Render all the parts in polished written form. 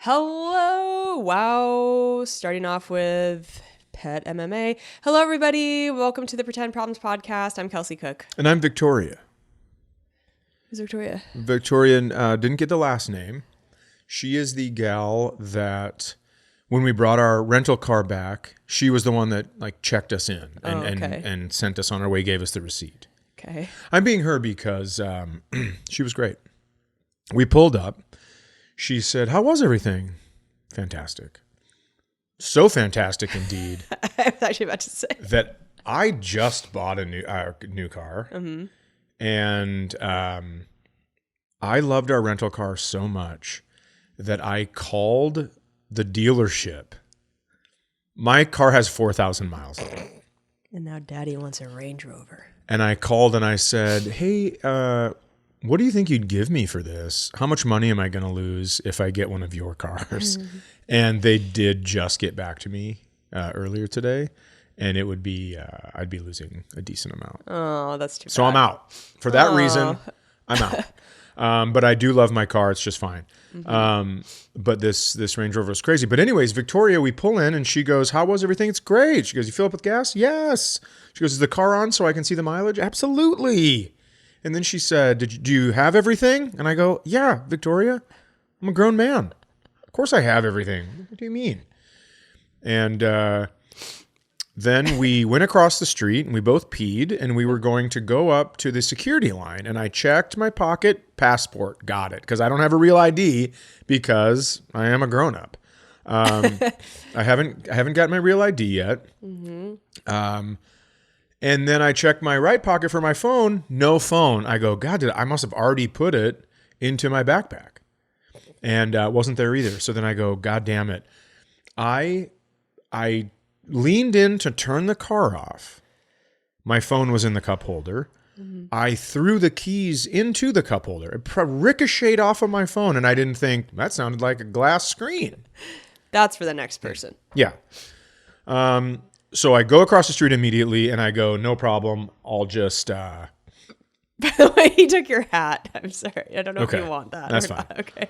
Hello. Wow. Starting off with Pet MMA. Hello, everybody. Welcome to the Pretend Problems podcast. I'm Kelsey Cook. And I'm Victoria. Who's Victoria? Victoria didn't get the last name. She is the gal that when we brought our rental car back, she was the one that checked us in and sent us on our way, gave us the receipt. Okay. I'm being her because she was great. We pulled up. She said, "How was everything?" Fantastic. So fantastic indeed. I was actually about to say that I just bought a new car. Mm-hmm. And I loved our rental car so much that I called the dealership. My car has 4,000 miles on it. And now Daddy wants a Range Rover. And I called and I said, "Hey, what do you think you'd give me for this? How much money am I going to lose if I get one of your cars?" Mm-hmm. And they did just get back to me earlier today. And it would be, I'd be losing a decent amount. Oh, that's too bad. So I'm out. For that reason, I'm out. But I do love my car. It's just fine. Mm-hmm. But this Range Rover is crazy. But anyways, Victoria, we pull in and she goes, "How was everything?" "It's great." She goes, "You fill up with gas?" "Yes." She goes, "Is the car on so I can see the mileage?" "Absolutely." And then she said, "Do you have everything?" And I go, "Yeah, Victoria, I'm a grown man. Of course I have everything. What do you mean?" And then we went across the street and we both peed and we were going to go up to the security line. And I checked my pocket, passport, got it. Because I don't have a real ID because I am a grown up. I haven't got my real ID yet. Mm-hmm. And then I checked my right pocket for my phone, no phone. I go, God, I must have already put it into my backpack. And it wasn't there either. So then I go, God damn it. I leaned in to turn the car off. My phone was in the cup holder. Mm-hmm. I threw the keys into the cup holder. It ricocheted off of my phone, and I didn't think, that sounded like a glass screen. That's for the next person. Yeah. So I go across the street immediately, and I go, no problem. I'll just... By the way, he took your hat. I'm sorry. I don't know if you want that. That's fine. Not. Okay.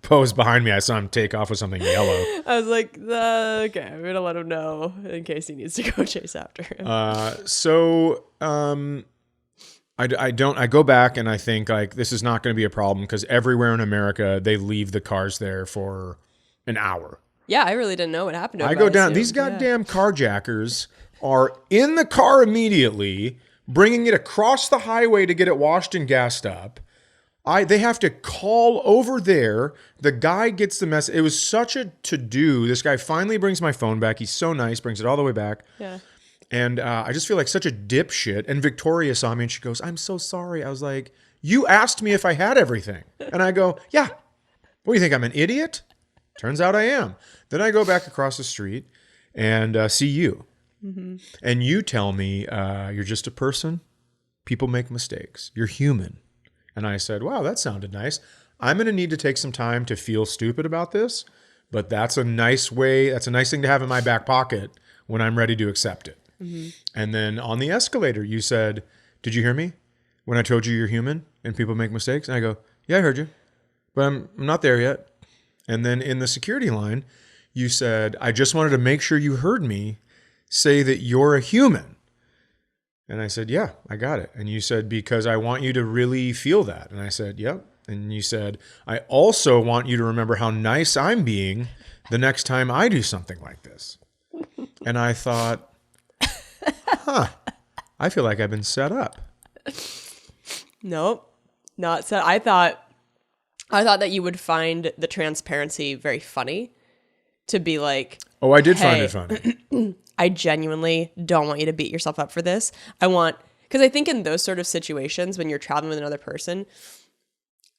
Posed behind me, I saw him take off with something yellow. I was like, okay, I'm going to let him know in case he needs to go chase after him. I go back and I think this is not going to be a problem because everywhere in America, they leave the cars there for an hour. Yeah, I really didn't know what happened to him. I go down. These goddamn carjackers are in the car immediately, bringing it across the highway to get it washed and gassed up. They have to call over there. The guy gets the message. It was such a to-do. This guy finally brings my phone back. He's so nice, brings it all the way back. Yeah. And I just feel like such a dipshit. And Victoria saw me and she goes, "I'm so sorry." I was like, "You asked me if I had everything." And I go, "Yeah. What do you think? I'm an idiot?" Turns out I am. Then I go back across the street and see you. Mm-hmm. And you tell me you're just a person. People make mistakes. You're human. And I said, "Wow, that sounded nice. I'm going to need to take some time to feel stupid about this, but that's a nice way. That's a nice thing to have in my back pocket when I'm ready to accept it." Mm-hmm. And then on the escalator, you said, "Did you hear me when I told you you're human and people make mistakes?" And I go, "Yeah, I heard you, but I'm not there yet." And then in the security line, you said, "I just wanted to make sure you heard me say that you're a human." And I said, "Yeah, I got it." And you said, "Because I want you to really feel that." And I said, "Yep." And you said, "I also want you to remember how nice I'm being the next time I do something like this." And I thought, I feel like I've been set up. Nope, not set. I thought that you would find the transparency very funny to be like, "Oh, I did find it funny." I genuinely don't want you to beat yourself up for this. Because I think in those sort of situations, when you're traveling with another person,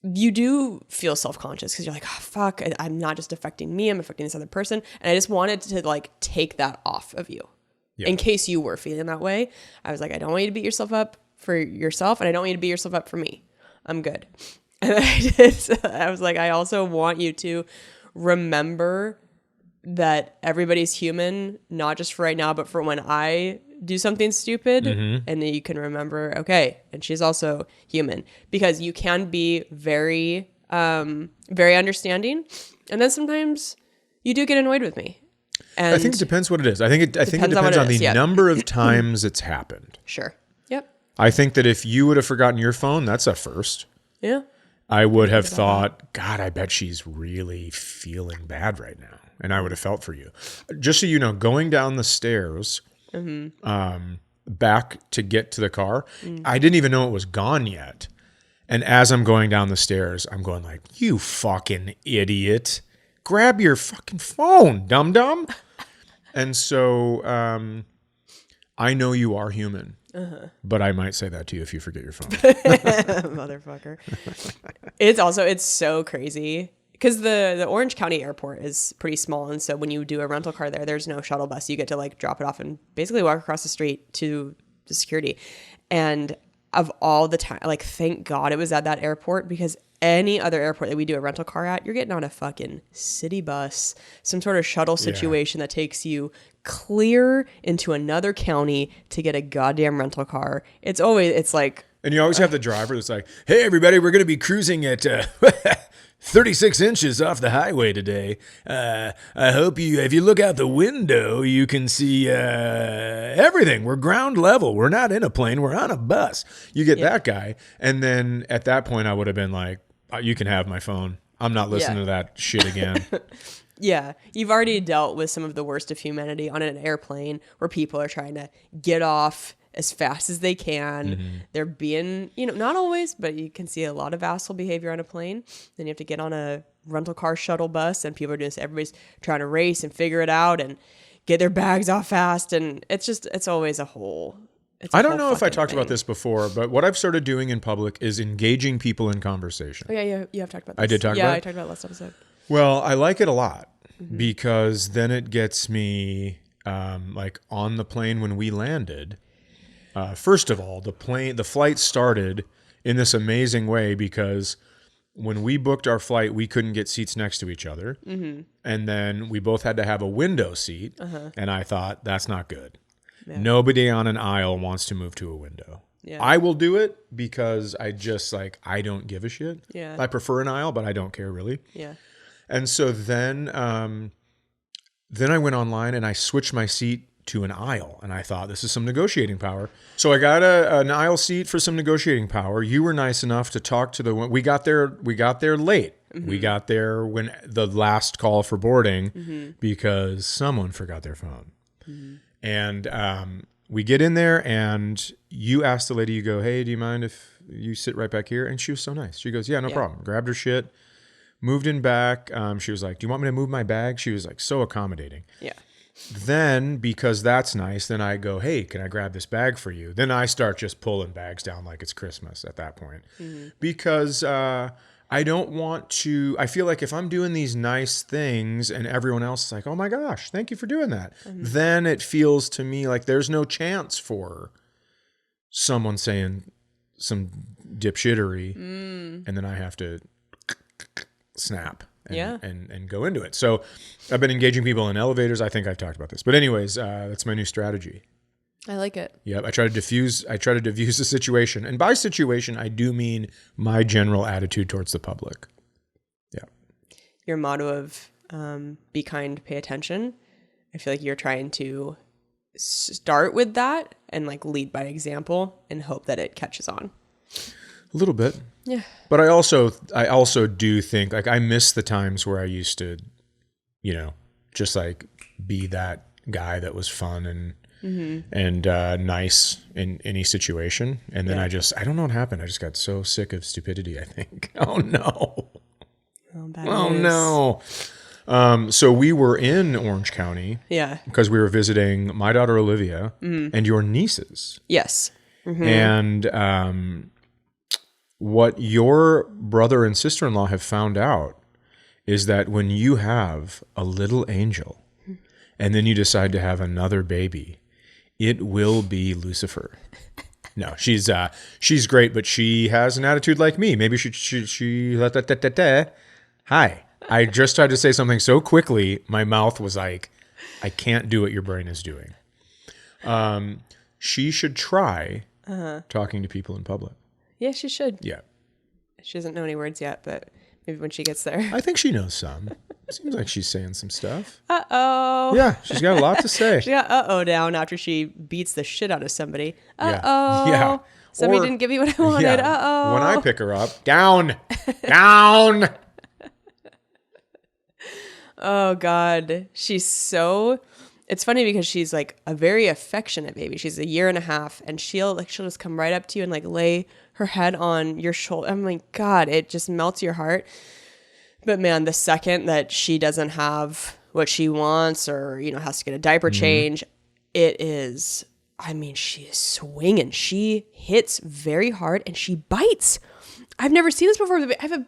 you do feel self-conscious because you're like, "Oh, fuck, I'm not just affecting me, I'm affecting this other person." And I just wanted to take that off of you in case you were feeling that way. I was like, I don't want you to beat yourself up for yourself, and I don't want you to beat yourself up for me. I'm good. And I was like, I also want you to remember that everybody's human, not just for right now, but for when I do something stupid. Mm-hmm. And then you can remember, okay, and she's also human, because you can be very, very understanding And then sometimes you do get annoyed with me. And I think it depends what it is. I think it depends on the number of times it's happened. Sure. Yep. I think that if you would have forgotten your phone, that's a first. Yeah. I would have thought, God, I bet she's really feeling bad right now. And I would have felt for you. Just so you know, going down the stairs back to get to the car, I didn't even know it was gone yet. And as I'm going down the stairs, I'm going like, you fucking idiot. Grab your fucking phone, dum-dum. And so I know you are human. But I might say that to you if you forget your phone. Motherfucker. It's so crazy because the Orange County airport is pretty small. And so when you do a rental car there's no shuttle bus. You get to like drop it off and basically walk across the street to the security. And of all the time, like, thank God it was at that airport, because any other airport that we do a rental car at, you're getting on a fucking city bus, some sort of shuttle situation that takes you clear into another county to get a goddamn rental car. It's like, and you always have the driver that's like, hey, everybody, we're going to be cruising at 36 inches off the highway today. I hope if you look out the window, you can see everything. We're ground level. We're not in a plane. We're on a bus. You get that guy. And then at that point, I would have been like, you can have my phone. I'm not listening to that shit again. Yeah, you've already dealt with some of the worst of humanity on an airplane where people are trying to get off as fast as they can. They're being, not always, but you can see a lot of asshole behavior on a plane. Then you have to get on a rental car shuttle bus and people are just, everybody's trying to race and figure it out and get their bags off fast. And it's always a whole... I don't know if I talked about this before, but what I've started doing in public is engaging people in conversation. Oh, yeah, you have talked about this. I did talk about it? Yeah, I talked about it last episode. Well, I like it a lot because then it gets me like on the plane when we landed. First of all, the flight started in this amazing way because when we booked our flight, we couldn't get seats next to each other. And then we both had to have a window seat. And I thought, that's not good. Yeah. Nobody on an aisle wants to move to a window. Yeah. I will do it because I just I don't give a shit. Yeah. I prefer an aisle, but I don't care really. Yeah. And so then I went online and I switched my seat to an aisle, and I thought, this is some negotiating power. So I got an aisle seat for some negotiating power. You were nice enough to talk to we got there late. We got there when the last call for boarding because someone forgot their phone. And we get in there and you asked the lady, you go, hey, do you mind if you sit right back here? And she was so nice. She goes, yeah, no problem. Grabbed her shit, moved in back. She was like, do you want me to move my bag? She was like so accommodating. Yeah. Then because that's nice, then I go, hey, can I grab this bag for you? Then I start just pulling bags down like it's Christmas at that point. Because I don't want to, I feel like if I'm doing these nice things and everyone else is like, oh my gosh, thank you for doing that. Then it feels to me like there's no chance for someone saying some dipshittery and then I have to snap and go into it. So I've been engaging people in elevators. I think I've talked about this, but anyways, that's my new strategy. I like it. Yep. I try to diffuse the situation. And by situation, I do mean my general attitude towards the public. Yeah. Your motto of be kind, pay attention. I feel like you're trying to start with that and lead by example and hope that it catches on. A little bit. Yeah. But I also do think I miss the times where I used to, just be that guy that was fun and nice in any situation. And then I don't know what happened. I just got so sick of stupidity, I think. Oh no. Oh no. So we were in Orange County. Yeah. Because we were visiting my daughter Olivia and your nieces. Yes. And what your brother and sister-in-law have found out is that when you have a little angel and then you decide to have another baby, it will be Lucifer. No, she's great, but she has an attitude like me. Maybe she hi. I just tried to say something so quickly, my mouth was like, I can't do what your brain is doing. She should try talking to people in public. Yeah, she should. Yeah. She doesn't know any words yet, but Maybe when she gets there. I think she knows some. Seems like she's saying some stuff. Uh-oh. Yeah, she's got a lot to say. She got uh-oh down after she beats the shit out of somebody. Uh-oh. Yeah. Somebody Or- didn't give me what I wanted. Yeah. Uh-oh. When I pick her up, down, down. Oh, God. It's funny because she's like a very affectionate baby. She's 1.5 years, and she'll just come right up to you and like lay her head on your shoulder. I'm like, God, it just melts your heart. But man, the second that she doesn't have what she wants or, has to get a diaper change, it is, she is swinging. She hits very hard and she bites. I've never seen this before. I have a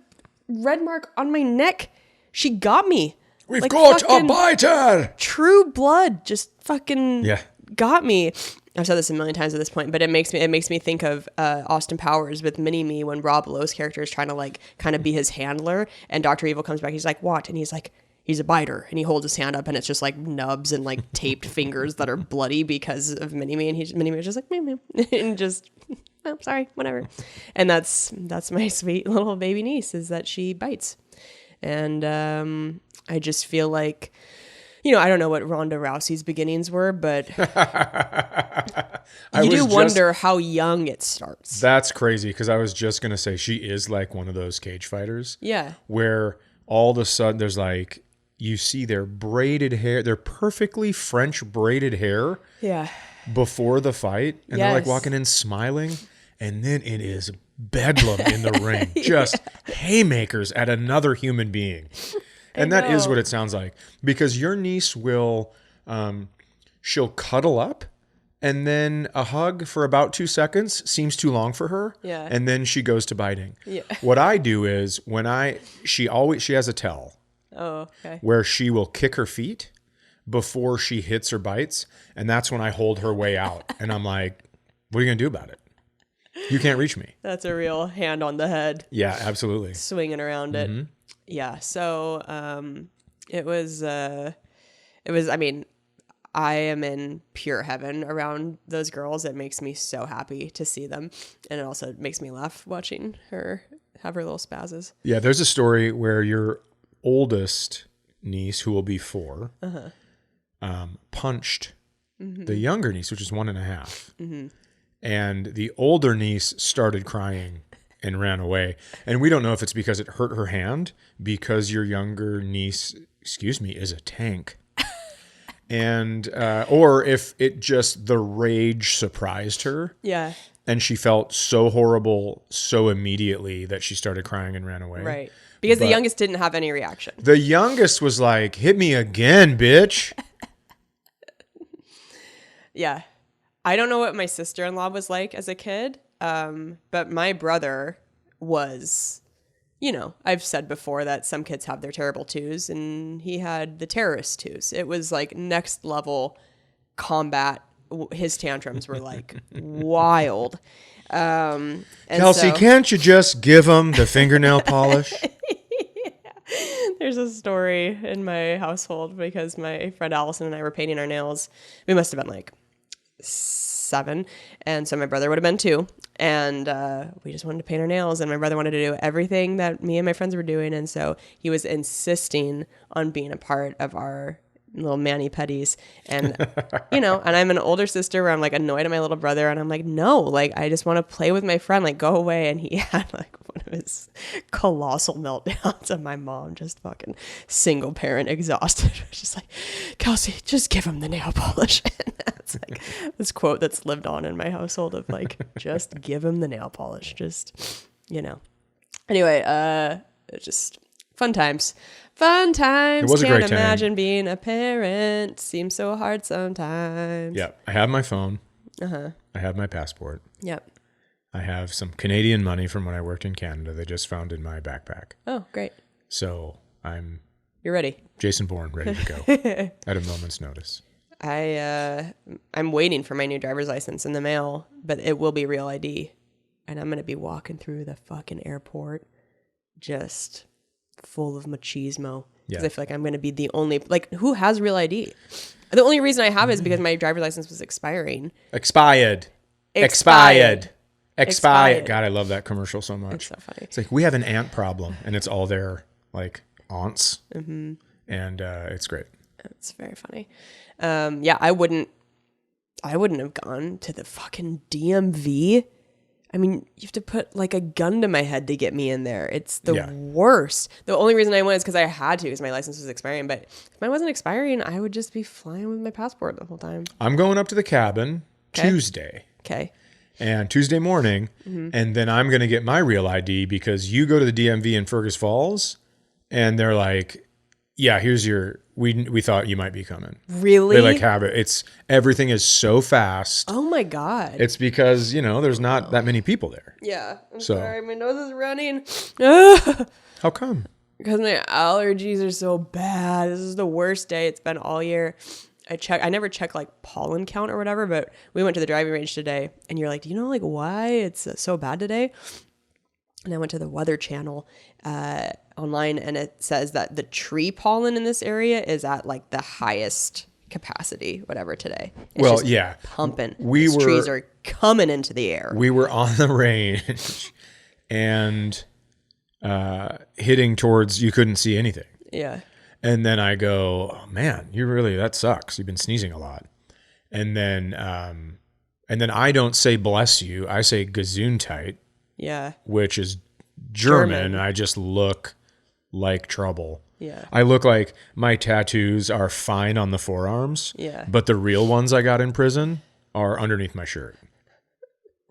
red mark on my neck. She got me. We've got a biter. True blood just fucking got me. I've said this a million times at this point, but it makes me think of Austin Powers with Mini-Me when Rob Lowe's character is trying to like kind of be his handler, and Dr. Evil comes back. He's like, "What?" And he's like, "He's a biter," and he holds his hand up, and it's just like nubs and like taped fingers that are bloody because of Mini-Me, and Mini-Me is just like, "Meh," and just, "Oh, sorry, whatever." And that's my sweet little baby niece, is that she bites, and I just feel like, I don't know what Ronda Rousey's beginnings were, but you do wonder how young it starts. That's crazy, because I was just going to say she is like one of those cage fighters. Yeah. Where all of a sudden there's like, you see their braided hair, their perfectly French braided hair before the fight. And they're like walking in smiling. And then it is bedlam in the ring. Just haymakers at another human being. And that is what it sounds like, because your niece will, she'll cuddle up, and then a hug for about 2 seconds seems too long for her. Yeah. And then she goes to biting. Yeah. What I do is she has a tell. Oh, okay. Where she will kick her feet before she hits or bites. And that's when I hold her way out. And I'm like, what are you going to do about it? You can't reach me. That's a real hand on the head. Yeah, absolutely. Swinging around it. Yeah. So, it was, I am in pure heaven around those girls. It makes me so happy to see them. And it also makes me laugh watching her have her little spazzes. Yeah. There's a story where your oldest niece, who will be 4, punched the younger niece, which is 1.5. And the older niece started crying and ran away. And we don't know if it's because it hurt her hand, because your younger niece, is a tank. And, or if it just, the rage surprised her. Yeah. And she felt so horrible so immediately that she started crying and ran away. Right. Because the youngest didn't have any reaction. The youngest was like, hit me again, bitch. Yeah. I don't know what my sister-in-law was like as a kid, but my brother was, I've said before that some kids have their terrible twos, and he had the terrorist twos. It was like next level combat. His tantrums were like wild. And Kelsey, can't you just give him the fingernail polish? There's a story in my household because my friend Allison and I were painting our nails. We must have been like 7, and so my brother would have been 2, and we just wanted to paint our nails, and my brother wanted to do everything that me and my friends were doing, and so he was insisting on being a part of our little mani-pedis, and and I'm an older sister where I'm like annoyed at my little brother, and I'm like, no, like I just want to play with my friend, like go away. And he had like one of his colossal meltdowns, and my mom just fucking single parent exhausted, just like, Kelsey, just give him the nail polish. And that's like this quote that's lived on in my household of like, just give him the nail polish, just anyway, just fun times. It was a great time. Can't imagine being a parent. Seems so hard sometimes. Yeah. I have my phone. I have my passport. Yep. I have some Canadian money from when I worked in Canada. They just found in my backpack. Oh, great. So You're ready. Jason Bourne, ready to go at a moment's notice. I'm waiting for my new driver's license in the mail, but it will be real ID. And I'm going to be walking through the fucking airport just full of machismo, because I feel like I'm going to be the only, like, who has real ID? The only reason I have it is because my driver's license was expiring. Expired. Expired. God, I love that commercial so much. It's so funny. It's like, we have an ant problem, and it's all their like aunts, and it's great. It's very funny. Yeah, I wouldn't have gone to the fucking DMV. I mean, you have to put like a gun to my head to get me in there. It's the worst. The only reason I went is because I had to, because my license was expiring. But if mine wasn't expiring, I would just be flying with my passport the whole time. I'm going up to the cabin Tuesday. Okay. And Tuesday morning, and then I'm going to get my real ID, because you go to the DMV in Fergus Falls, and they're like, yeah, here's your, we thought you might be coming. Really? They like have it. Everything is so fast. Oh my God. It's because, there's not that many people there. Yeah. I'm sorry. My nose is running. How come? Because my allergies are so bad. This is the worst day it's been all year. I never check like pollen count or whatever, but we went to the driving range today, and you're like, do you know like why it's so bad today? And I went to the Weather Channel online, and it says that the tree pollen in this area is at like the highest capacity, whatever, today. It's just pumping. Trees are coming into the air. We were on the range and hitting towards, you couldn't see anything. Yeah. And then I go, oh, man, that sucks. You've been sneezing a lot. And then I don't say bless you. I say Gesundheit. Yeah. Which is German. And I just look like trouble. Yeah. I look like my tattoos are fine on the forearms. Yeah. But the real ones I got in prison are underneath my shirt.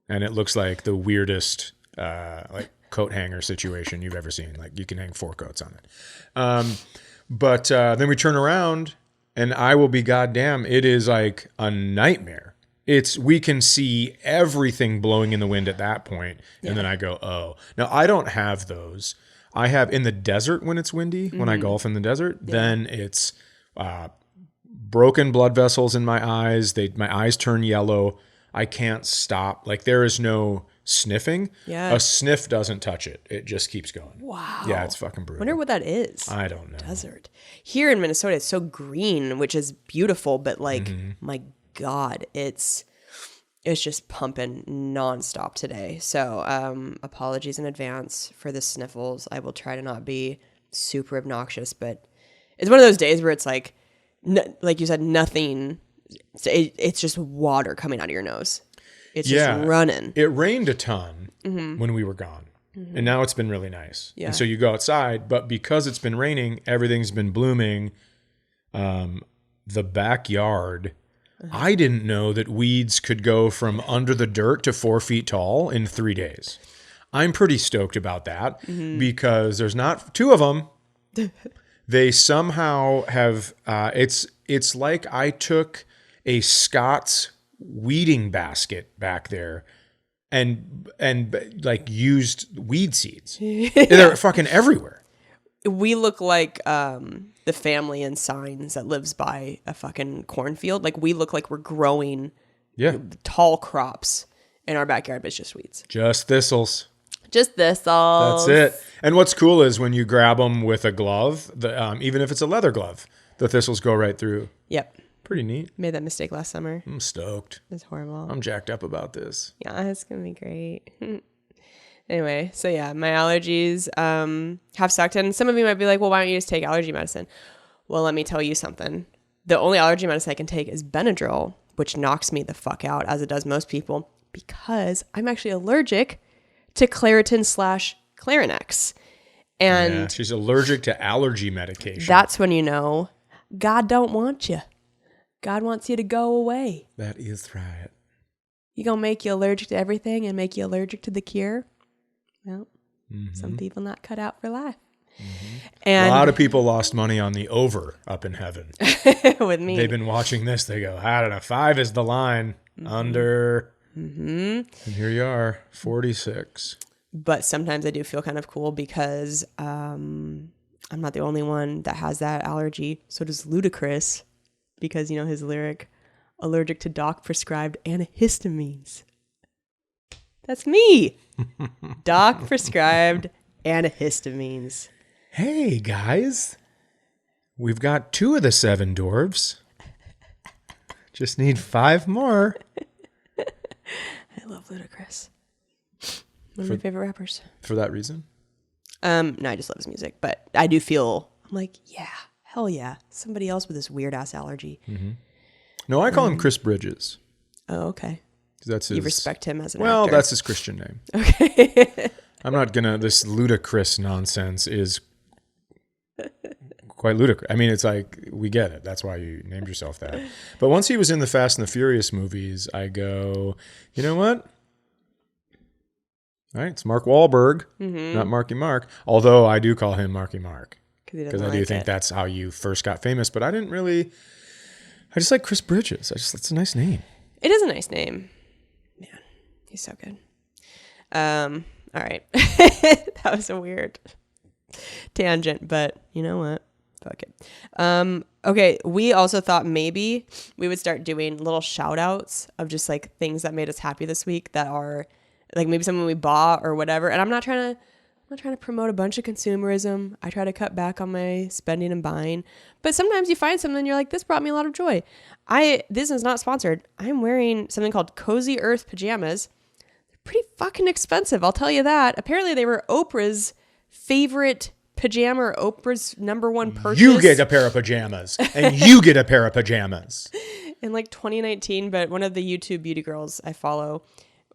And it looks like the weirdest like coat hanger situation you've ever seen. Like you can hang 4 coats on it. But then we turn around, and I will be goddamn, it is like a nightmare. We can see everything blowing in the wind at that point. And then I go, oh. Now, I don't have those. I have in the desert when it's windy, when I golf in the desert, then it's broken blood vessels in my eyes. My eyes turn yellow. I can't stop. Like there is no sniffing. Yeah. A sniff doesn't touch it. It just keeps going. Wow. Yeah, it's fucking brutal. Wonder what that is. I don't know. Desert. Here in Minnesota, it's so green, which is beautiful, but like, my God, it's just pumping nonstop today. So apologies in advance for the sniffles. I will try to not be super obnoxious, but it's one of those days where it's like you said, nothing. It's just water coming out of your nose. It's just running. It rained a ton when we were gone. And now it's been really nice. Yeah. And so you go outside, but because it's been raining, everything's been blooming. The backyard, I didn't know that weeds could go from under the dirt to 4 feet tall in 3 days. I'm pretty stoked about that because there's not 2 of them. They somehow have, it's like I took a Scott's weeding basket back there and like used weed seeds. They're fucking everywhere. We look like the family in Signs that lives by a fucking cornfield. Like we look like we're growing tall crops in our backyard, but it's just weeds. Just thistles. Just thistles. That's it. And what's cool is when you grab them with a glove, even if it's a leather glove, the thistles go right through. Yep. Pretty neat. Made that mistake last summer. I'm stoked. It's horrible. I'm jacked up about this. Yeah, it's going to be great. Anyway, so yeah, my allergies have sucked. And some of you might be like, well, why don't you just take allergy medicine? Well, let me tell you something. The only allergy medicine I can take is Benadryl, which knocks me the fuck out, as it does most people, because I'm actually allergic to Claritin/Clarinex. And she's allergic to allergy medication. That's when you know God don't want you. God wants you to go away. That is right. You gonna make you allergic to everything and make you allergic to the cure? Well, some people not cut out for life. And a lot of people lost money on the over up in heaven. With me. They've been watching this. They go, I don't know, 5 is the line. Under. And here you are, 46. But sometimes I do feel kind of cool because I'm not the only one that has that allergy. So does Ludacris, because you know his lyric, allergic to doc prescribed antihistamines. That's me. Doc prescribed antihistamines. Hey guys, we've got 2 of the 7 dwarves. Just need 5 more. I love Ludacris. One of my favorite rappers. For that reason? No, I just love his music, but I do feel I'm like, yeah, hell yeah, somebody else with this weird ass allergy. Mm-hmm. No, I call him Chris Bridges. Oh, okay. That's his, you respect him as an actor. Well, that's his Christian name. Okay. I'm not gonna. This ludicrous nonsense is quite ludicrous. I mean, it's like, we get it. That's why you named yourself that. But once he was in the Fast and the Furious movies, I go, you know what? All right, it's Mark Wahlberg, not Marky Mark. Although I do call him Marky Mark because I do think that's how you first got famous. But I didn't really. I just like Chris Bridges. That's a nice name. It is a nice name. Man, he's so good. All right. That was a weird tangent, but you know what? Fuck it. Okay, we also thought maybe we would start doing little shout outs of just like things that made us happy this week that are like maybe something we bought or whatever. And I'm not trying to promote a bunch of consumerism. I try to cut back on my spending and buying. But sometimes you find something and you're like, this brought me a lot of joy. This is not sponsored. I'm wearing something called Cozy Earth pajamas. They're pretty fucking expensive, I'll tell you that. Apparently they were Oprah's favorite pajama or Oprah's number one purchase. You get a pair of pajamas and you get a pair of pajamas. In like 2019, but one of the YouTube beauty girls I follow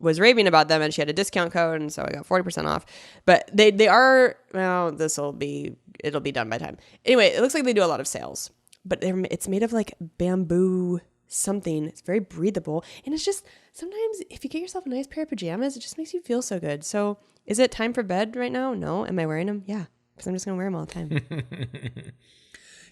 was raving about them and she had a discount code and so I got 40% off. But they are, well, it'll be done by time. Anyway, it looks like they do a lot of sales. But it's made of like bamboo something. It's very breathable. And it's just, sometimes if you get yourself a nice pair of pajamas, it just makes you feel so good. So is it time for bed right now? No. Am I wearing them? Yeah. Because I'm just going to wear them all the time.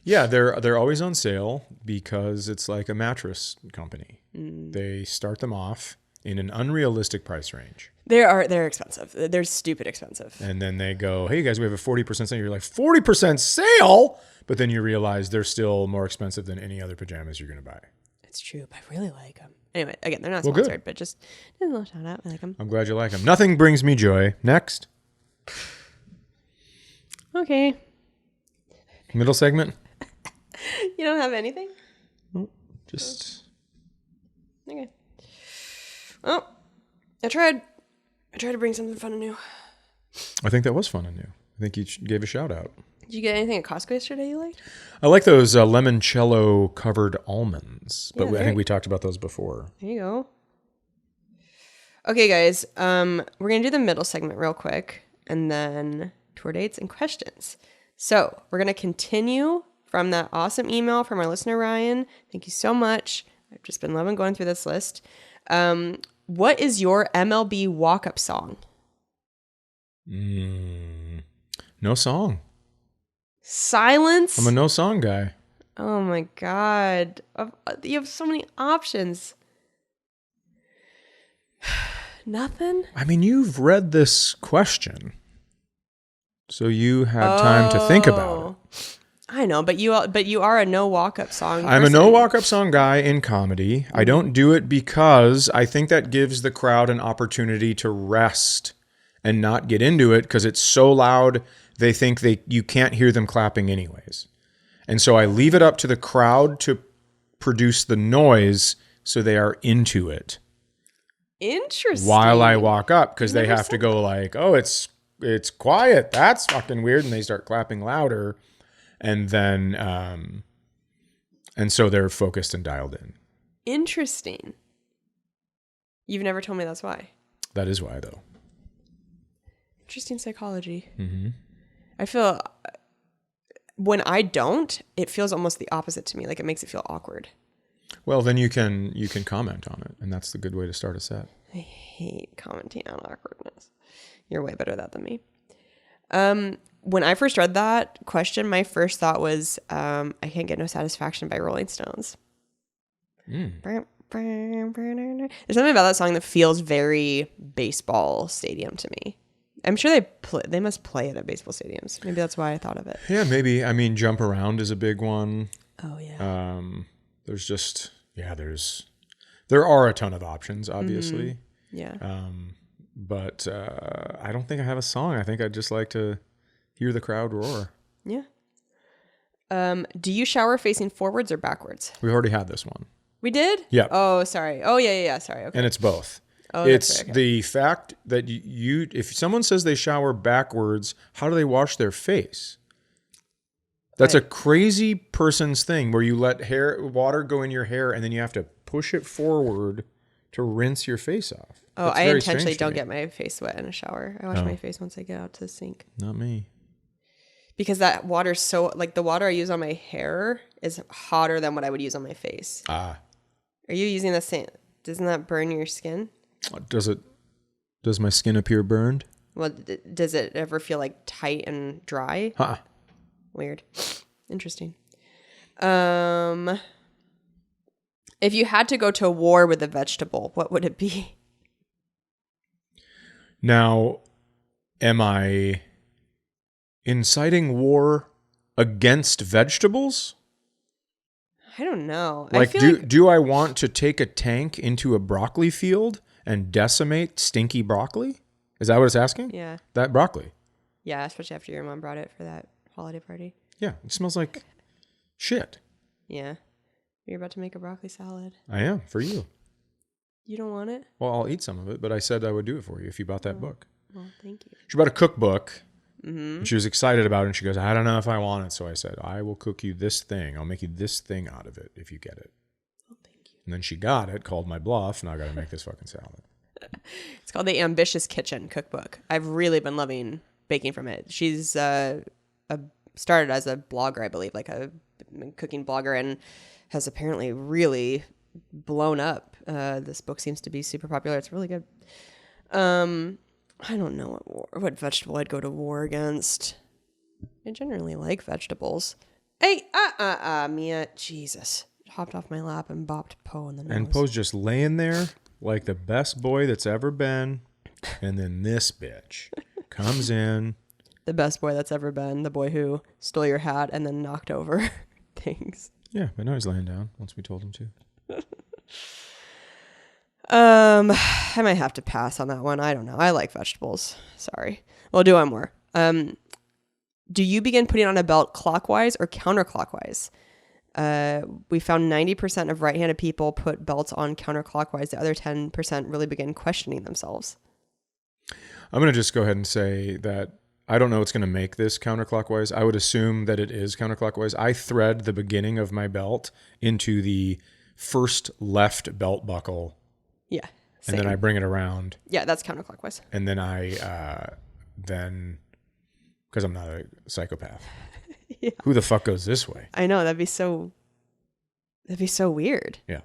Yeah, they're always on sale because it's like a mattress company. They start them off in an unrealistic price range. They're expensive. They're stupid expensive. And then they go, hey guys, we have a 40% sale. You're like, 40% sale? But then you realize they're still more expensive than any other pajamas you're going to buy. It's true, but I really like them. Anyway, again, they're not sponsored, but just a little shout out. I like them. I'm glad you like them. Nothing brings me joy. Next. Okay. Middle segment. You don't have anything? Just. Okay. Well, I tried to bring something fun and new. I think that was fun and new. I think you gave a shout out. Did you get anything at Costco yesterday you liked? I like those limoncello covered almonds, but Yeah, I think we talked about those before. There you go. Okay, guys. We're going to do the middle segment real quick and then tour dates and questions. So we're going to continue from that awesome email from our listener, Ryan. Thank you so much. I've just been loving going through this list. What is your MLB walk-up song? No song. Silence? I'm a no song guy. Oh my God. You have so many options. Nothing? I mean, you've read this question, so you had time to think about it. I know, but you are a no walk-up song person. I'm a no walk-up song guy in comedy. I don't do it because I think that gives the crowd an opportunity to rest and not get into it because it's so loud they think you can't hear them clapping anyways. And so I leave it up to the crowd to produce the noise so they are into it. Interesting. While I walk up because they have to go like, oh, it's quiet. That's fucking weird. And they start clapping louder. And then, and so they're focused and dialed in. Interesting. You've never told me that's why. That is why, though. Interesting psychology. Mm-hmm. I feel when I don't, it feels almost the opposite to me. Like it makes it feel awkward. Well, then you can comment on it, and that's the good way to start a set. I hate commenting on awkwardness. You're way better at that than me. When I first read that question, my first thought was, I Can't Get No Satisfaction by Rolling Stones. There's something about that song that feels very baseball stadium to me. I'm sure they must play it at baseball stadiums. Maybe that's why I thought of it. Yeah, maybe. I mean, Jump Around is a big one. Oh, yeah. There are a ton of options, obviously. Yeah. But I don't think I have a song. I think I'd just like to hear the crowd roar. Yeah. Do you shower facing forwards or backwards? We've already had this one. We did? Yeah. Oh, sorry. Oh, yeah. Sorry. Okay. And it's both. Oh, It's okay. the fact that if someone says they shower backwards, how do they wash their face? That's a crazy person's thing where you let water go in your hair and then you have to push it forward to rinse your face off. Oh, That's I very intentionally strange to don't me. get my face wet in a shower. I wash my face once I get out to the sink. Not me. Because that water's so, like, the water I use on my hair is hotter than what I would use on my face. Ah. Are you using the same? Doesn't that burn your skin? Does my skin appear burned? Well, does it ever feel like tight and dry? Huh. Weird. Interesting. If you had to go to war with a vegetable, what would it be? Now, am I inciting war against vegetables? I don't know. Like, I feel do I want to take a tank into a broccoli field and decimate stinky broccoli? Is that what it's asking? Yeah. That broccoli. Yeah, especially after your mom brought it for that holiday party. Yeah, it smells like shit. Yeah. You're about to make a broccoli salad. I am, for you. You don't want it? Well, I'll eat some of it, but I said I would do it for you if you bought that book. Well, thank you. She bought a cookbook. Mm-hmm. And she was excited about it, and she goes, I don't know if I want it. So I said, I will cook you this thing. I'll make you this thing out of it if you get it. Oh, thank you. And then she got it, called my bluff, and I got to make this fucking salad. It's called the Ambitious Kitchen Cookbook. I've really been loving baking from it. She's started as a blogger, I believe, like a cooking blogger, and has apparently really blown up. This book seems to be super popular. It's really good. I don't know what vegetable I'd go to war against. I generally like vegetables. Hey, Mia, Jesus. Hopped off my lap and bopped Poe in the nose. And Poe's just laying there like the best boy that's ever been. And then this bitch comes in. The best boy that's ever been. The boy who stole your hat and then knocked over things. Yeah, but now he's laying down once we told him to. I might have to pass on that one. I don't know. I like vegetables. Sorry. We'll do one more. Do you begin putting on a belt clockwise or counterclockwise? We found 90% of right-handed people put belts on counterclockwise. The other 10% really begin questioning themselves. I'm going to just go ahead and say that I don't know what's going to make this counterclockwise. I would assume that it is counterclockwise. I thread the beginning of my belt into the first left belt buckle. Yeah. Same. And then I bring it around. Yeah, that's counterclockwise. And then because I'm not a psychopath. Yeah. Who the fuck goes this way? I know, that'd be so weird. Yeah.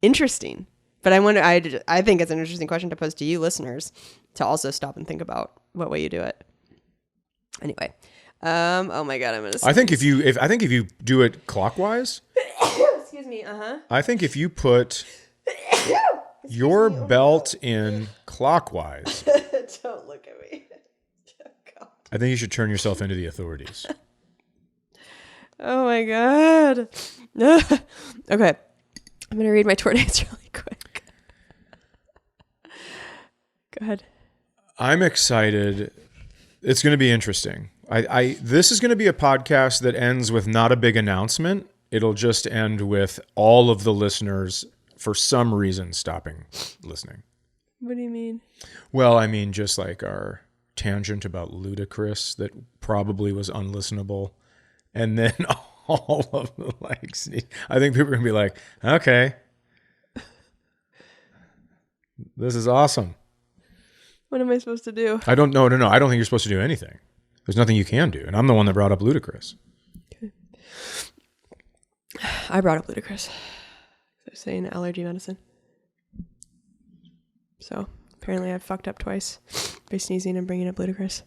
Interesting. But I wonder, I think it's an interesting question to pose to you listeners to also stop and think about what way you do it. Anyway. Oh my God, I'm going to I think if you do it clockwise. Excuse me. I think if you put your belt in clockwise. Don't look at me. Oh, God. I think you should turn yourself into the authorities. Oh my God. Okay. I'm going to read my tour dates really quick. Go ahead. I'm excited. It's going to be interesting. This is going to be a podcast that ends with not a big announcement. It'll just end with all of the listeners, for some reason, stopping listening. What do you mean? Well, I mean, just like our tangent about Ludacris that probably was unlistenable. And then all of the likes. I think people are going to be like, okay, this is awesome. What am I supposed to do? I don't know. No. I don't think you're supposed to do anything. There's nothing you can do. And I'm the one that brought up Ludacris. Okay. I brought up Ludacris. They're saying allergy medicine. So apparently I fucked up twice by sneezing and bringing up Ludacris.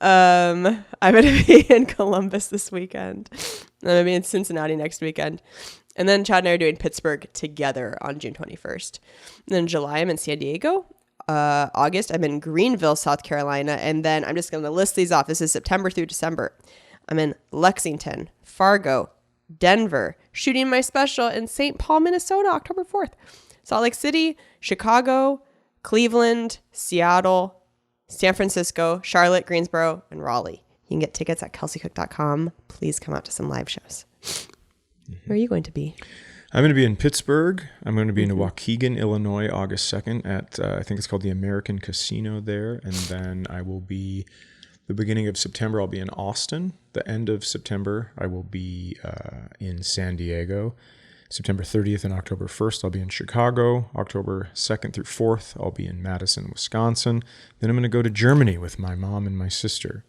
I'm going to be in Columbus this weekend. I'm going to be in Cincinnati next weekend. And then Chad and I are doing Pittsburgh together on June 21st. And then July, I'm in San Diego. August, I'm in Greenville, South Carolina. And then I'm just going to list these off. This is September through December. I'm in Lexington, Fargo, Denver, shooting my special in St. Paul, Minnesota, October 4th. Salt Lake City, Chicago, Cleveland, Seattle, San Francisco, Charlotte, Greensboro, and Raleigh. You can get tickets at kelseycook.com. Please come out to some live shows. Where are you going to be? I'm going to be in Pittsburgh. I'm going to be in Waukegan, Illinois, August 2nd at, I think it's called the American Casino there. And then I will be, the beginning of September, I'll be in Austin. The end of September, I will be in San Diego. September 30th and October 1st, I'll be in Chicago. October 2nd through 4th, I'll be in Madison, Wisconsin. Then I'm going to go to Germany with my mom and my sister.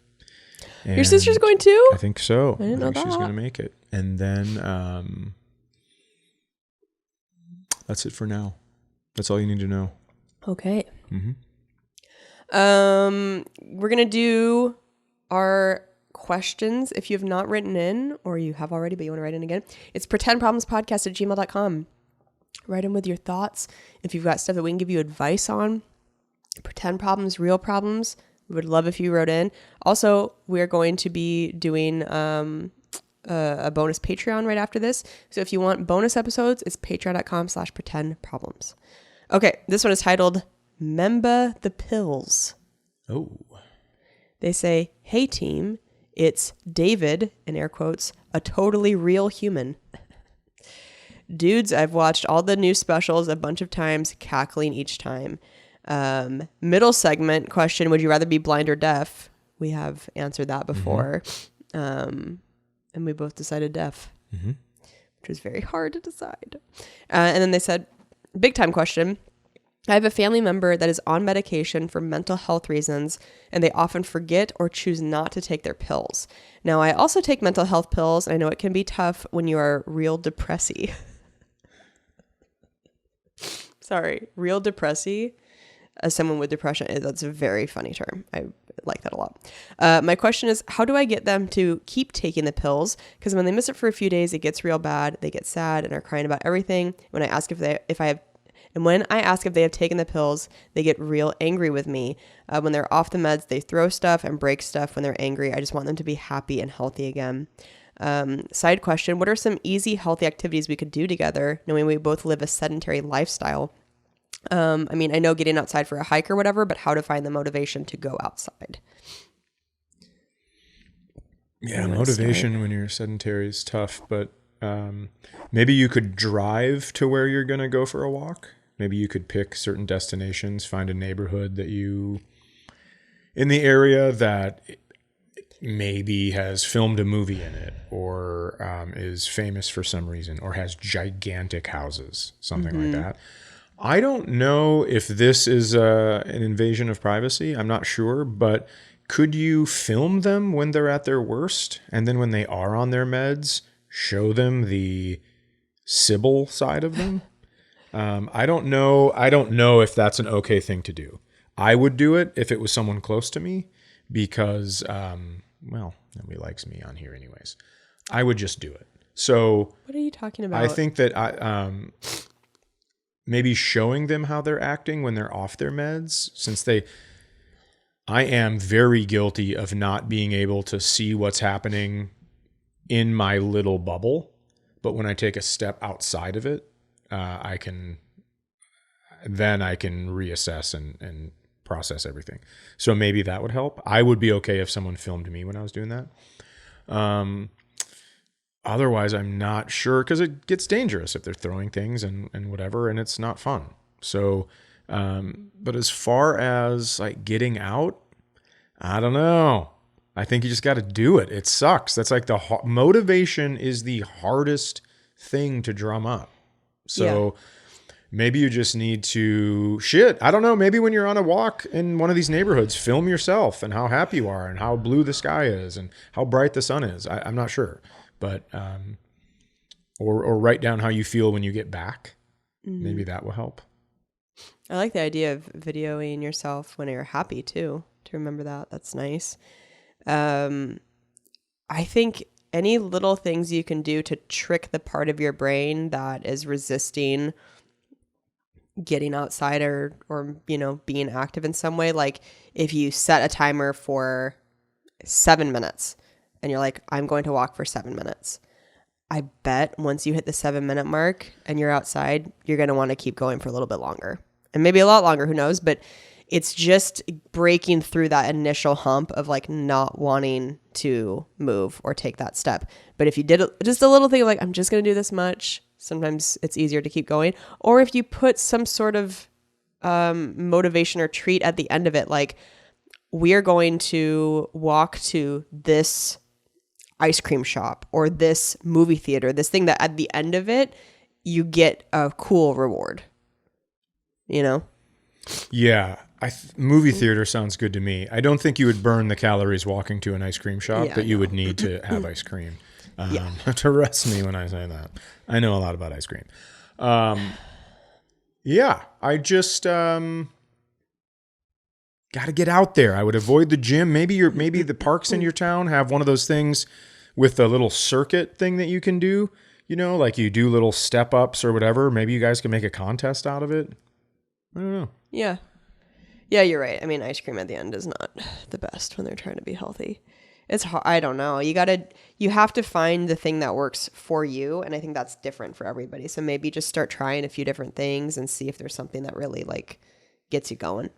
And your sister's going too? I think so. I didn't know think she's that. going to make it. And then that's it for now. That's all you need to know. Okay. Mm-hmm. We're going to do our questions. If you have not written in, or you have already, but you want to write in again, it's pretendproblemspodcast@gmail.com. Write in with your thoughts. If you've got stuff that we can give you advice on, pretend problems, real problems, we would love if you wrote in. Also, we're going to be doing a bonus Patreon right after this. So if you want bonus episodes, it's patreon.com/pretendproblems. Okay, this one is titled Memba the Pills. Oh. They say, hey team, it's David, in air quotes, a totally real human. Dudes, I've watched all the new specials a bunch of times, cackling each time. Middle segment question, would you rather be blind or deaf? We have answered that before. And we both decided deaf, which was very hard to decide. And then they said, big time question. I have a family member that is on medication for mental health reasons, and they often forget or choose not to take their pills. Now, I also take mental health pills, and I know it can be tough when you are real depressy. Sorry, real depressy. As someone with depression, that's a very funny term. I like that a lot. My question is, how do I get them to keep taking the pills? Because when they miss it for a few days, it gets real bad. They get sad and are crying about everything. When I ask if they have taken the pills, they get real angry with me. When they're off the meds, they throw stuff and break stuff when they're angry. I just want them to be happy and healthy again. Side question, what are some easy, healthy activities we could do together, knowing we both live a sedentary lifestyle? I mean, I know getting outside for a hike or whatever, but how to find the motivation to go outside? Yeah, motivation when you're sedentary is tough, but maybe you could drive to where you're going to go for a walk. Maybe you could pick certain destinations, find a neighborhood that you in the area that maybe has filmed a movie in it, or is famous for some reason, or has gigantic houses, something like that. I don't know if this is an invasion of privacy. I'm not sure, but could you film them when they're at their worst, and then when they are on their meds, show them the Sybil side of them? I don't know. I don't know if that's an okay thing to do. I would do it if it was someone close to me, because, well, nobody likes me on here anyways. I would just do it. So what are you talking about? I think that maybe showing them how they're acting when they're off their meds, since I am very guilty of not being able to see what's happening in my little bubble. But when I take a step outside of it, I can reassess and process everything. So maybe that would help. I would be okay if someone filmed me when I was doing that. Otherwise, I'm not sure, because it gets dangerous if they're throwing things and whatever, and it's not fun. So, but as far as like getting out, I don't know. I think you just got to do it. It sucks. That's like motivation is the hardest thing to drum up. So maybe you just need to I don't know. Maybe when you're on a walk in one of these neighborhoods, film yourself and how happy you are and how blue the sky is and how bright the sun is. I'm not sure, but, or write down how you feel when you get back. Maybe that will help. I like the idea of videoing yourself when you're happy too, to remember that. That's nice. I think any little things you can do to trick the part of your brain that is resisting getting outside or being active in some way. Like if you set a timer for 7 minutes and you're like, I'm going to walk for 7 minutes. I bet once you hit the 7-minute mark and you're outside, you're going to want to keep going for a little bit longer, and maybe a lot longer, who knows? But It's just breaking through that initial hump of like not wanting to move or take that step. But if you did just a little thing like, I'm just going to do this much, sometimes it's easier to keep going. Or if you put some sort of motivation or treat at the end of it, like we are going to walk to this ice cream shop or this movie theater, this thing that at the end of it, you get a cool reward, you know? Yeah. Movie theater sounds good to me. I don't think you would burn the calories walking to an ice cream shop, but you would need to have ice cream. Trust me when I say that. I know a lot about ice cream. Yeah, I just got to get out there. I would avoid the gym. Maybe the parks in your town have one of those things with a little circuit thing that you can do, you know, like you do little step ups or whatever. Maybe you guys can make a contest out of it. I don't know. Yeah. Yeah, you're right. I mean, ice cream at the end is not the best when they're trying to be healthy. It's hard. I don't know. You have to find the thing that works for you. And I think that's different for everybody. So maybe just start trying a few different things and see if there's something that really like gets you going.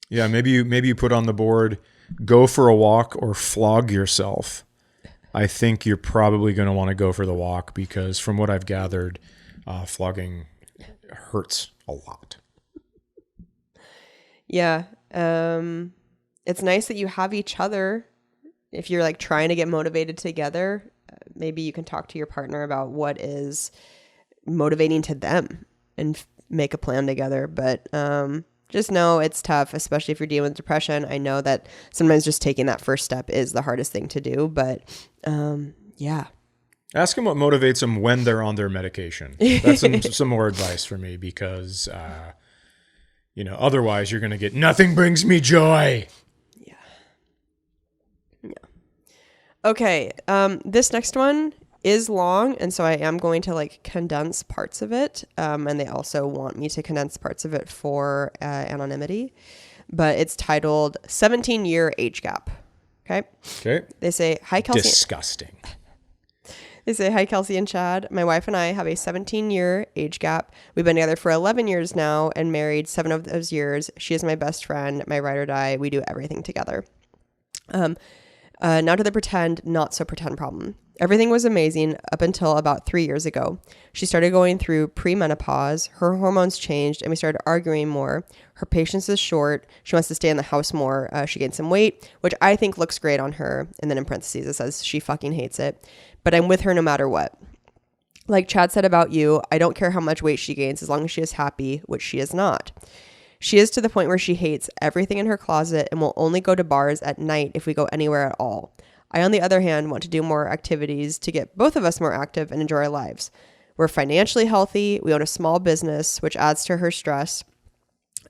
Yeah. Maybe you put on the board, go for a walk or flog yourself. I think you're probably going to want to go for the walk because from what I've gathered, flogging hurts a lot. Yeah. It's nice that you have each other. If you're like trying to get motivated together, maybe you can talk to your partner about what is motivating to them and make a plan together. But just know it's tough, especially if you're dealing with depression. I know that sometimes just taking that first step is the hardest thing to do, but yeah. Ask them what motivates them when they're on their medication. That's some more advice for me because, otherwise you're going to get nothing brings me joy. Yeah. Okay. This next one is long, and so I am going to like condense parts of it. And they also want me to condense parts of it for anonymity, but it's titled 17-year age gap. Okay. They say, hi, Kelsey. Disgusting. They say, hi, Kelsey and Chad. My wife and I have a 17-year age gap. We've been together for 11 years now and married 7 of those years. She is my best friend, my ride or die. We do everything together. Now to the pretend, not so pretend problem. Everything was amazing up until about 3 years ago. She started going through premenopause. Her hormones changed and we started arguing more. Her patience is short. She wants to stay in the house more. She gained some weight, which I think looks great on her. And then in parentheses, it says she fucking hates it. But I'm with her no matter what. Like Chad said about you, I don't care how much weight she gains as long as she is happy, which she is not. She is to the point where she hates everything in her closet and will only go to bars at night if we go anywhere at all. I, on the other hand, want to do more activities to get both of us more active and enjoy our lives. We're financially healthy. We own a small business, which adds to her stress.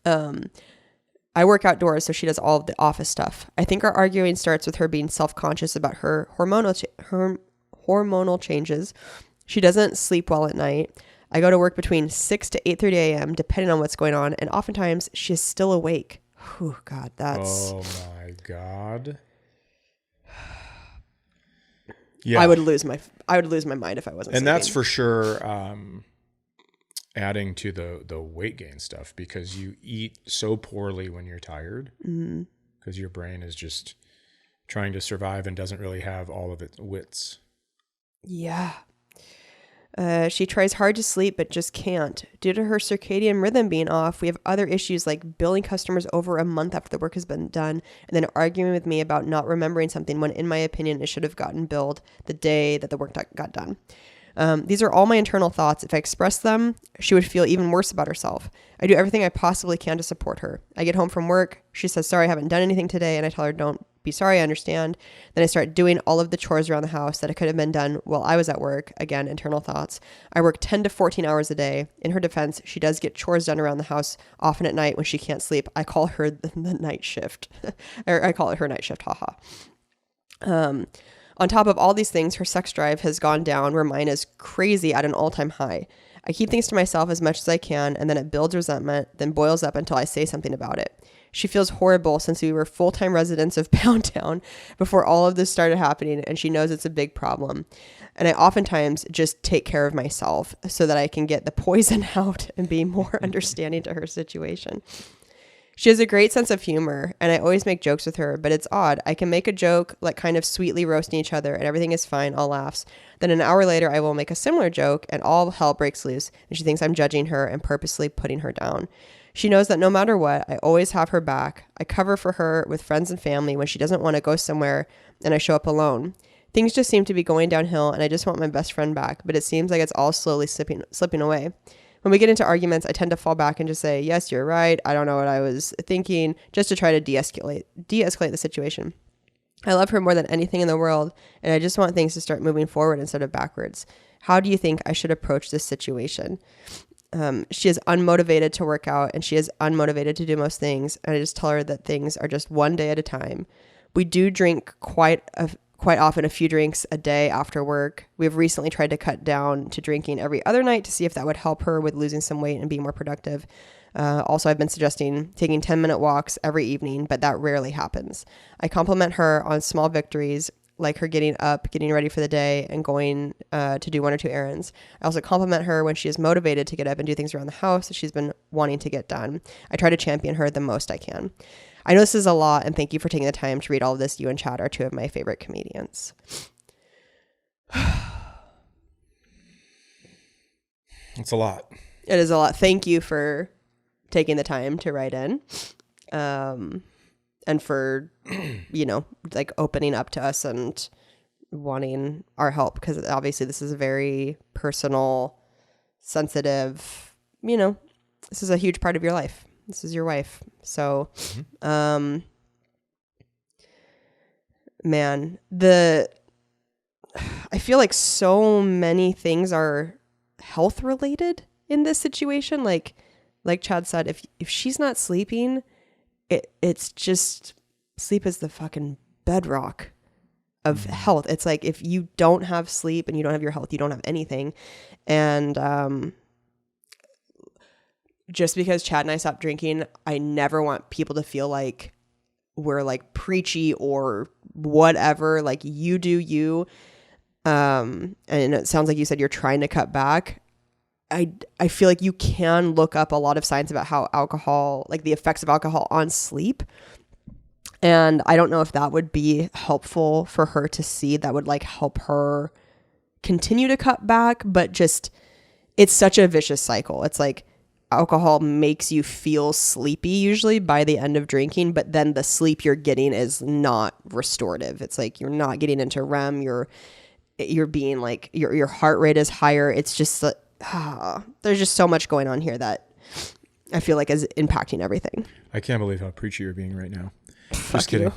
I work outdoors, so she does all of the office stuff. I think our arguing starts with her being self-conscious about her hormonal changes. She doesn't sleep well at night. I go to work between 6 to 8:30 a.m. depending on what's going on, and oftentimes she is still awake. Oh God, that's... Oh my God. Yeah. I would lose my mind if I wasn't And sleeping. that's for sure adding to the weight gain stuff because you eat so poorly when you're tired because your brain is just trying to survive and doesn't really have all of its wits. Yeah. She tries hard to sleep, but just can't. Due to her circadian rhythm being off, we have other issues like billing customers over a month after the work has been done, and then arguing with me about not remembering something when, in my opinion, it should have gotten billed the day that the work got done. These are all my internal thoughts. If I express them, she would feel even worse about herself. I do everything I possibly can to support her. I get home from work. She says, sorry, I haven't done anything today. And I tell her, don't be sorry, I understand. Then I start doing all of the chores around the house that could have been done while I was at work. Again, internal thoughts. I work 10 to 14 hours a day. In her defense, she does get chores done around the house often at night when she can't sleep. I call her the night shift. Or I call it her night shift. Haha. On top of all these things, her sex drive has gone down where mine is crazy at an all-time high. I keep things to myself as much as I can, and then it builds resentment, then boils up until I say something about it. She feels horrible since we were full-time residents of Pound Town before all of this started happening, and she knows it's a big problem. And I oftentimes just take care of myself so that I can get the poison out and be more understanding to her situation. She has a great sense of humor, and I always make jokes with her, but it's odd. I can make a joke, like kind of sweetly roasting each other, and everything is fine, all laughs. Then an hour later, I will make a similar joke, and all hell breaks loose, and she thinks I'm judging her and purposely putting her down. She knows that no matter what, I always have her back. I cover for her with friends and family when she doesn't want to go somewhere, and I show up alone. Things just seem to be going downhill, and I just want my best friend back, but it seems like it's all slowly slipping away. When we get into arguments, I tend to fall back and just say, yes, you're right. I don't know what I was thinking, just to try to de-escalate the situation. I love her more than anything in the world, and I just want things to start moving forward instead of backwards. How do you think I should approach this situation? She is unmotivated to work out, and she is unmotivated to do most things, and I just tell her that things are just one day at a time. We do drink quite often, a few drinks a day after work. We have recently tried to cut down to drinking every other night to see if that would help her with losing some weight and being more productive. Also, I've been suggesting taking 10-minute walks every evening, but that rarely happens. I compliment her on small victories, like her getting up, getting ready for the day, and going to do 1 or 2 errands. I also compliment her when she is motivated to get up and do things around the house that she's been wanting to get done. I try to champion her the most I can. I know this is a lot, and thank you for taking the time to read all of this. You and Chad are 2 of my favorite comedians. It's a lot. It is a lot. Thank you for taking the time to write in, and for, like opening up to us and wanting our help, because obviously this is a very personal, sensitive, this is a huge part of your life. This is your wife. So, man, I feel like so many things are health related in this situation. Like Chad said, if she's not sleeping, it's just, sleep is the fucking bedrock of health. It's like, if you don't have sleep and you don't have your health, you don't have anything. And, just because Chad and I stopped drinking, I never want people to feel like we're like preachy or whatever. Like, you do you. And it sounds like you said you're trying to cut back. I feel like you can look up a lot of science about how alcohol, like the effects of alcohol on sleep. And I don't know if that would be helpful for her to see. That would like help her continue to cut back, but just, it's such a vicious cycle. It's like, alcohol makes you feel sleepy usually by the end of drinking, but then the sleep you're getting is not restorative. It's like you're not getting into REM. You're being like, your heart rate is higher. It's just there's just so much going on here that I feel like is impacting everything. I can't believe how preachy you're being right now. Fuck just kidding.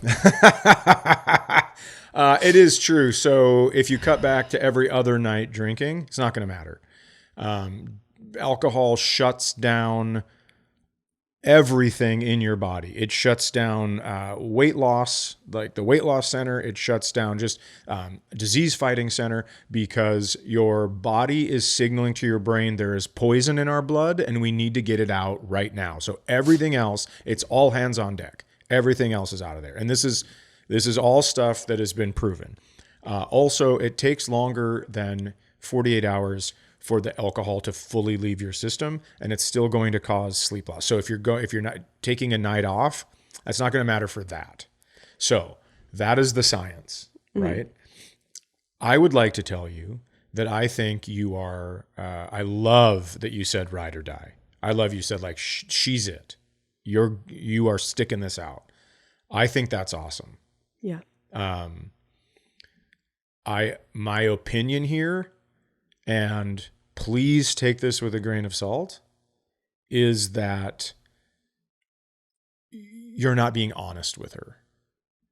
It is true. So if you cut back to every other night drinking, it's not going to matter. Alcohol shuts down everything in your body. It shuts down weight loss, like the weight loss center. It shuts down just disease fighting center, because your body is signaling to your brain there is poison in our blood and we need to get it out right now. So everything else, it's all hands on deck. Everything else is out of there. And this is all stuff that has been proven. Also, it takes longer than 48 hours for the alcohol to fully leave your system, and it's still going to cause sleep loss. So if you're not taking a night off, that's not going to matter for that. So that is the science, right? I would like to tell you that I think you are, I love that you said ride or die. I love you said like, she's it. You are sticking this out. I think that's awesome. Yeah. My opinion here, and please take this with a grain of salt, is that you're not being honest with her.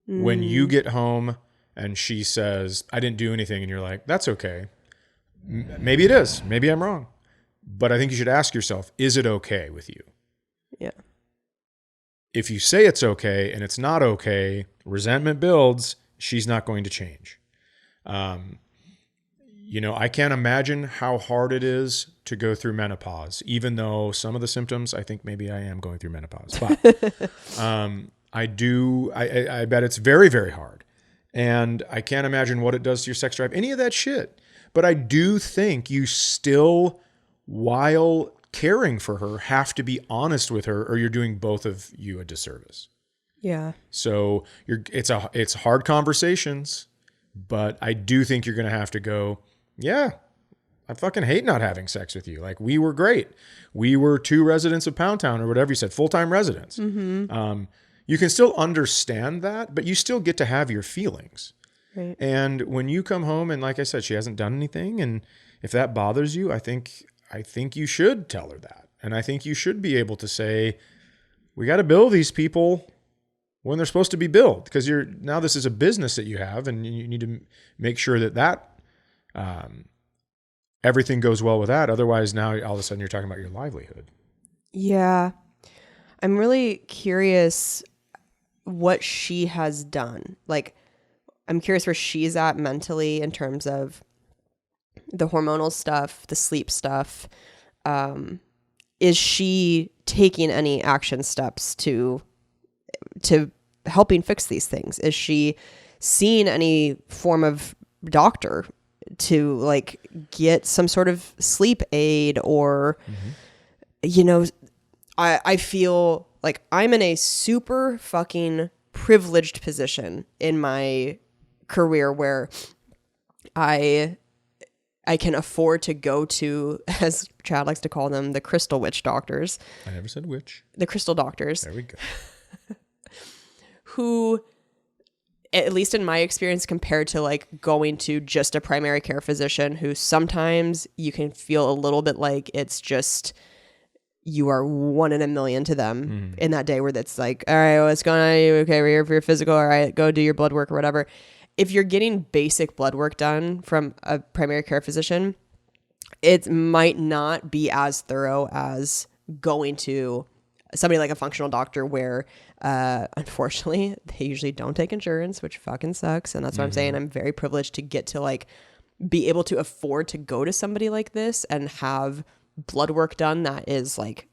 When you get home and she says, I didn't do anything, and you're like, that's okay. Maybe it is. Maybe I'm wrong. But I think you should ask yourself, is it okay with you? Yeah. If you say it's okay and it's not okay, resentment builds, she's not going to change. I can't imagine how hard it is to go through menopause, even though some of the symptoms, I think maybe I am going through menopause. But I bet it's very, very hard. And I can't imagine what it does to your sex drive, any of that shit. But I do think you still, while caring for her have to be honest with her, or you're doing both of you a disservice. Yeah. So it's hard conversations, but I do think you're going to have to go, yeah, I fucking hate not having sex with you. Like, we were great. We were 2 residents of Pound Town, or whatever you said, full-time residents. You can still understand that, but you still get to have your feelings. Right. And when you come home and, like I said, she hasn't done anything, and if that bothers you, I think you should tell her that. And I think you should be able to say, we got to bill these people when they're supposed to be billed, because now this is a business that you have, and you need to make sure that everything goes well with that. Otherwise, now all of a sudden you're talking about your livelihood. Yeah. I'm really curious what she has done. Like, I'm curious where she's at mentally in terms of the hormonal stuff, the sleep stuff. Is she taking any action steps to helping fix these things? Is she seeing any form of doctor to like get some sort of sleep aid, or, I feel like I'm in a super fucking privileged position in my career where I can afford to go to, as Chad likes to call them, the crystal witch doctors. I never said witch. The crystal doctors. There we go. Who, at least in my experience, compared to like going to just a primary care physician, who sometimes you can feel a little bit like it's just, you are 1 in a million to them in that day, where that's like, all right, what's going on? Okay, we're here for your physical. All right, go do your blood work or whatever. If you're getting basic blood work done from a primary care physician, it might not be as thorough as going to somebody like a functional doctor, where unfortunately they usually don't take insurance, which fucking sucks. And that's what I'm saying. I'm very privileged to get to like be able to afford to go to somebody like this and have blood work done that is like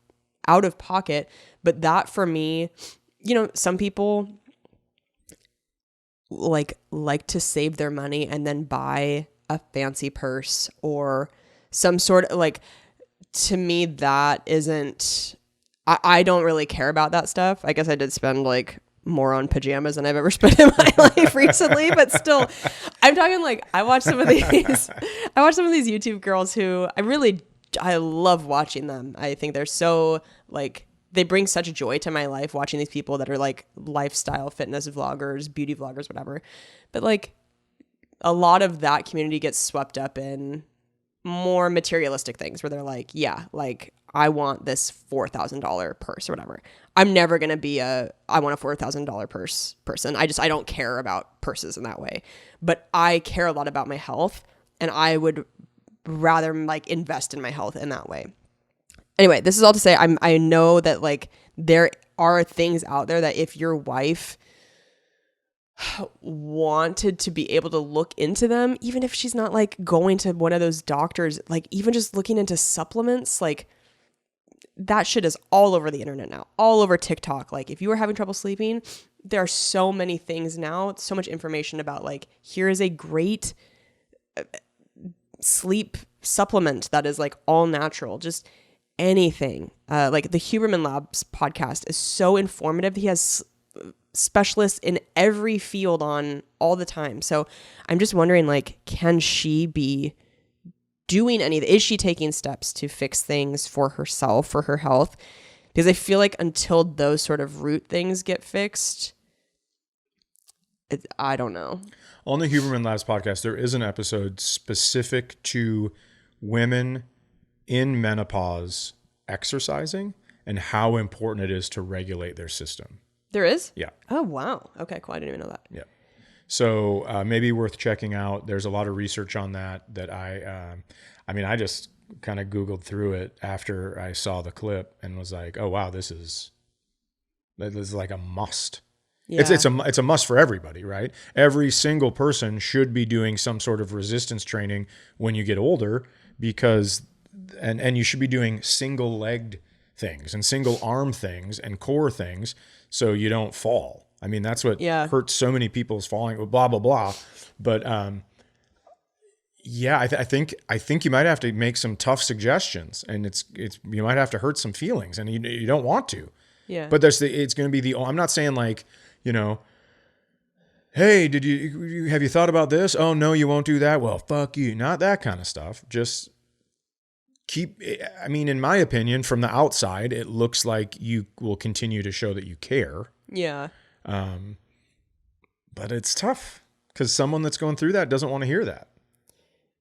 out of pocket. But that, for me, some people like to save their money and then buy a fancy purse or some sort of like, to me, that isn't, I don't really care about that stuff. I guess I did spend like more on pajamas than I've ever spent in my life recently, but still, I'm talking like, I watch some of these YouTube girls who I love watching them. I think they're so like, they bring such joy to my life, watching these people that are like lifestyle fitness vloggers, beauty vloggers, whatever. But like, a lot of that community gets swept up in more materialistic things, where they're like, yeah, like, I want this $4,000 purse or whatever. I'm never going to be I want a $4,000 purse person. I don't care about purses in that way, but I care a lot about my health, and I would rather like invest in my health in that way. Anyway, this is all to say, I know that like there are things out there that if your wife wanted to be able to look into them, even if she's not like going to one of those doctors, like even just looking into supplements, like that shit is all over the internet now, all over TikTok. Like if you are having trouble sleeping, there are so many things now, so much information about like, here is a great sleep supplement that is like all natural, just anything. Like the Huberman Labs podcast is so informative. He has specialists in every field on all the time. So I'm just wondering, like, can she be doing is she taking steps to fix things for herself, for her health? Because I feel like until those sort of root things get fixed, I don't know. On the Huberman Labs podcast, there is an episode specific to women in menopause exercising and how important it is to regulate their system. There is? Yeah. Oh, wow. Okay, cool. I didn't even know that. Yeah. So maybe worth checking out. There's a lot of research on that I just kind of Googled through it after I saw the clip and was like, oh, wow, this is like a must. Yeah. It's a must for everybody, right? Every single person should be doing some sort of resistance training when you get older, because and you should be doing single-legged things and single-arm things and core things so you don't fall. I mean, that's what hurts so many people's falling, blah, blah, blah. But Yeah, I think you might have to make some tough suggestions, and it's you might have to hurt some feelings, and you don't want to. Yeah. But it's going to be I'm not saying like, hey, have you thought about this? Oh no, you won't do that. Well, fuck you. Not that kind of stuff. Just in my opinion, from the outside, it looks like you will continue to show that you care. Yeah. But it's tough because someone that's going through that doesn't want to hear that.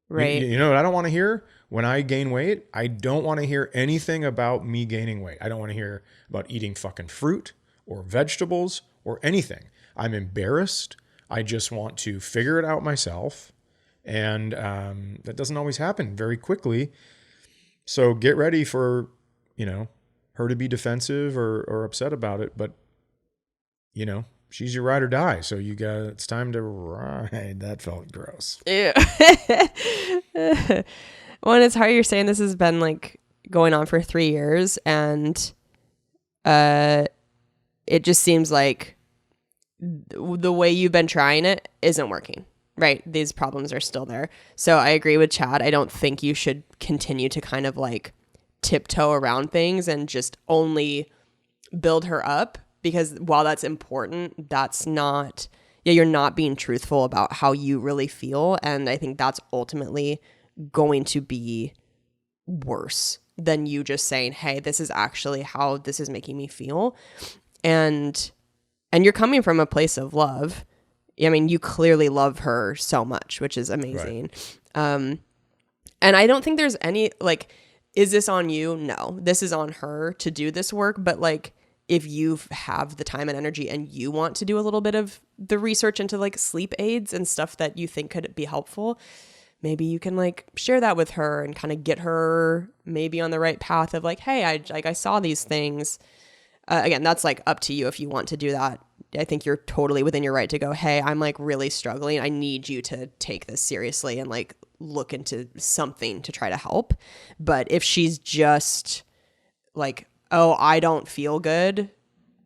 Right. You know what I don't want to hear? When I gain weight, I don't want to hear anything about me gaining weight. I don't want to hear about eating fucking fruit or vegetables or anything. I'm embarrassed. I just want to figure it out myself. And that doesn't always happen very quickly. So get ready for, her to be defensive or upset about it. But, she's your ride or die. So it's time to ride. That felt gross. Yeah. Well, and it's hard. You're saying this has been like going on for 3 years, and it just seems like the way you've been trying it isn't working. Right. These problems are still there. So I agree with Chad. I don't think you should continue to kind of like tiptoe around things and just only build her up, because while that's important, that's not, you're not being truthful about how you really feel. And I think that's ultimately going to be worse than you just saying, hey, this is actually how this is making me feel. And you're coming from a place of love. I mean, you clearly love her so much, which is amazing. Right. And I don't think there's any, like, is this on you? No, this is on her to do this work. But like, if you have the time and energy and you want to do a little bit of the research into like sleep aids and stuff that you think could be helpful, maybe you can like share that with her and kind of get her maybe on the right path of like, hey, I saw these things. Again, that's like up to you if you want to do that. I think you're totally within your right to go, hey, I'm like really struggling. I need you to take this seriously and like look into something to try to help. But if she's just like, oh, I don't feel good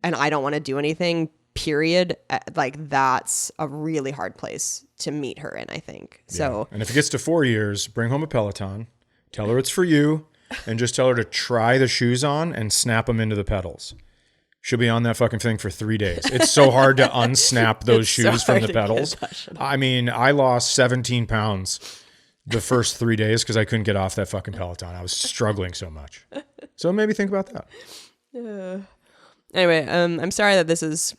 and I don't want to do anything, period, like that's a really hard place to meet her in, I think. Yeah. So, and if it gets to 4 years, bring home a Peloton, tell her it's for you, and just tell her to try the shoes on and snap them into the pedals. She'll be on that fucking thing for 3 days. It's so hard to unsnap those shoes from the pedals. I mean, I lost 17 pounds the first 3 days because I couldn't get off that fucking Peloton. I was struggling so much. So maybe think about that. Anyway, I'm sorry that this is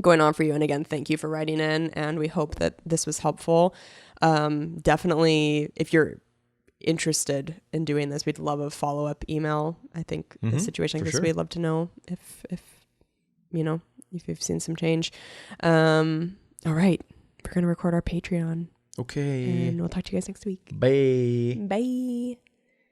going on for you. And again, thank you for writing in. And we hope that this was helpful. Definitely, if you're interested in doing this, we'd love a follow-up email. I think the situation like this, we'd love to know if you've seen some change. All right, we're gonna record our Patreon. Okay, and we'll talk to you guys next week. Bye. Bye.